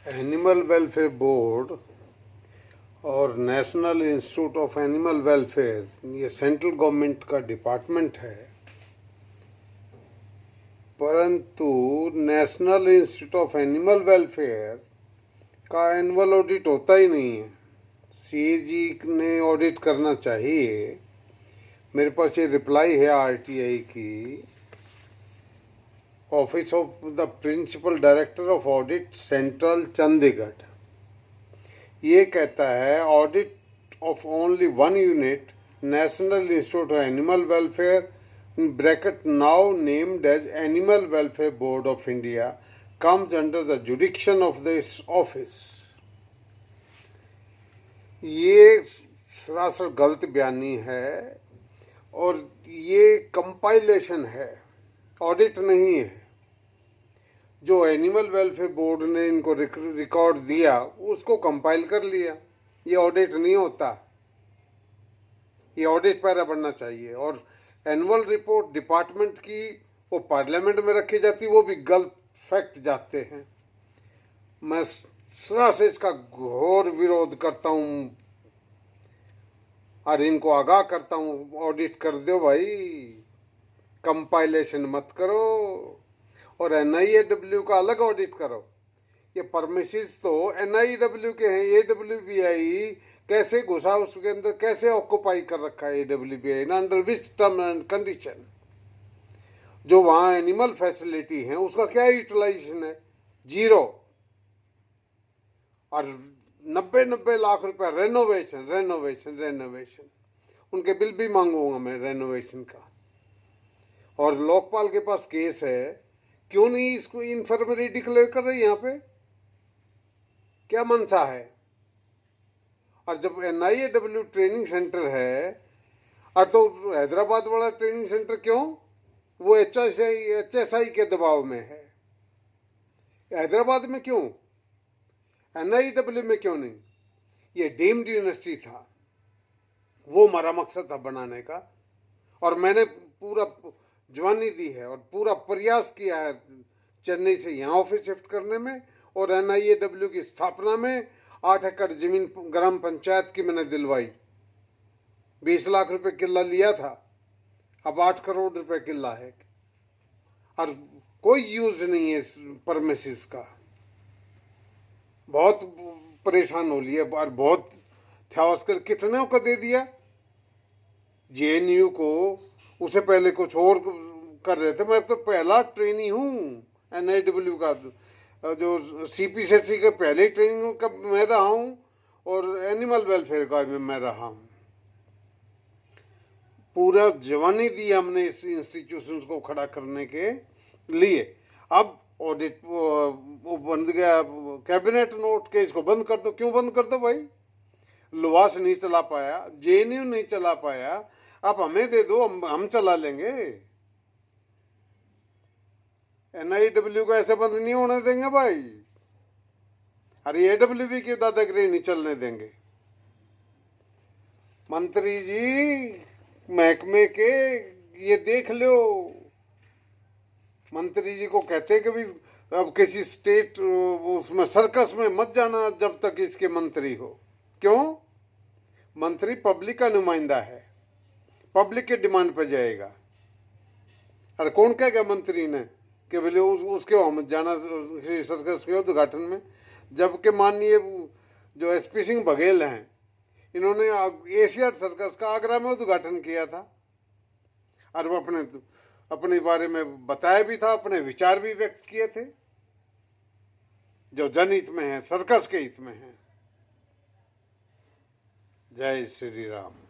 Animal welfare board और national institute of animal welfare ये central government का department है, परंतु national institute of animal welfare का एनुअल ऑडिट होता ही नहीं है। सीएजी ने ऑडिट करना चाहिए। मेरे पास ये रिप्लाई है आरटीआई की, office of the principal director of audit central Chandigarh. ये कहता है audit of only one unit national institute of animal welfare bracket now named as animal welfare board of India comes under the jurisdiction of this office। ये सरासर गलत बयानी है और ये कंपाइलेशन है, ऑडिट नहीं है। जो एनिमल वेलफेयर बोर्ड ने इनको रिकॉर्ड दिया उसको कंपाइल कर लिया, ये ऑडिट नहीं होता। ये ऑडिट पैरा बनना चाहिए। और एनुअल रिपोर्ट डिपार्टमेंट की वो पार्लियामेंट में रखी जाती, वो भी गलत फैक्ट जाते हैं। मैं सरासर इसका घोर विरोध करता हूँ और इनको आगाह करता हूँ, ऑडिट कर दो भाई, कंपाइलेशन मत करो। और एनआईएडब्ल्यू का अलग ऑडिट करो। ये परमिशंस तो एनआईडब्ल्यू के हैं, एडब्ल्यूबीआई कैसे घुसा उसके अंदर, कैसे ऑक्युपाई कर रखा है एडब्ल्यूबीआई ने, under which term and condition. जो वहाँ एनिमल फैसिलिटी है उसका क्या यूटिलाइजेशन है, जीरो। और 90 लाख रुपए रेनोवेशन उनके बिल भी मांगूंगा मैं रेनोवेशन का। और लोकपाल के पास केस है, क्यों नहीं इसको इन्फर्मरी डिक्लेयर कर रही यहाँ पे, क्या मंशा है। और जब एनआईएडब्ल्यू ट्रेनिंग सेंटर है, और तो हैदराबाद वाला ट्रेनिंग सेंटर क्यों, वो एचएसआई के दबाव में है। हैदराबाद में क्यों, एनआईडब्ल्यू में क्यों नहीं। ये डीम्ड यूनिवर्सिटी था, वो हमारा मकसद था बनाने का। और मैंने पूरा जवानी दी है और पूरा प्रयास किया है चेन्नई से यहाँ ऑफिस शिफ्ट करने में और एनआईएडब्ल्यू की स्थापना में। 8 एकड़ जमीन ग्राम पंचायत की मैंने दिलवाई, 20 लाख रुपए किला लिया था, अब 8 करोड़ रुपए किला है। और कोई यूज नहीं है परमिसेस का। बहुत परेशान हो लिया और बहुत थावस्कर कितने को दे दिया, जेएनयू को। उसे पहले कुछ और कर रहे थे। मैं तो पहला ट्रेनी हूँ एनआईडब्ल्यू का, जो सीपीसीसी के पहले ट्रेनिंग का मैं रहा हूँ और एनिमल वेलफेयर का मैं रहा हूँ। पूरा जवानी दी हमने इस इंस्टीट्यूशन को खड़ा करने के लिए। अब ऑडिट वो बंद गया, कैबिनेट नोट के इसको बंद कर दो। क्यों बंद कर दो भाई, लुवास नहीं चला पाया, जेएनयू नहीं चला पाया, आप हमें दे दो, हम चला लेंगे। एनआईडब्ल्यू को ऐसे बंद नहीं होने देंगे भाई। अरे एडब्ल्यूबी की दादागिरी नहीं चलने देंगे। मंत्री जी महकमे के ये देख लो, मंत्री जी को कहते कि भी अब किसी स्टेट उसमें सर्कस में मत जाना जब तक इसके मंत्री हो। क्यों, मंत्री पब्लिक का नुमाइंदा है, पब्लिक के डिमांड पे जाएगा। अरे कौन कहेगा मंत्री ने कि बोले उसके वहाँ मत जाना सर्कस के उद्घाटन में। जबकि माननीय जो एसपी सिंह बघेल हैं, इन्होंने एशियाड सर्कस का आगरा में उद्घाटन किया था और वो अपने बारे में बताया भी था, अपने विचार भी व्यक्त किए थे जो जनहित में है, सर्कस के हित में है। जय श्री राम।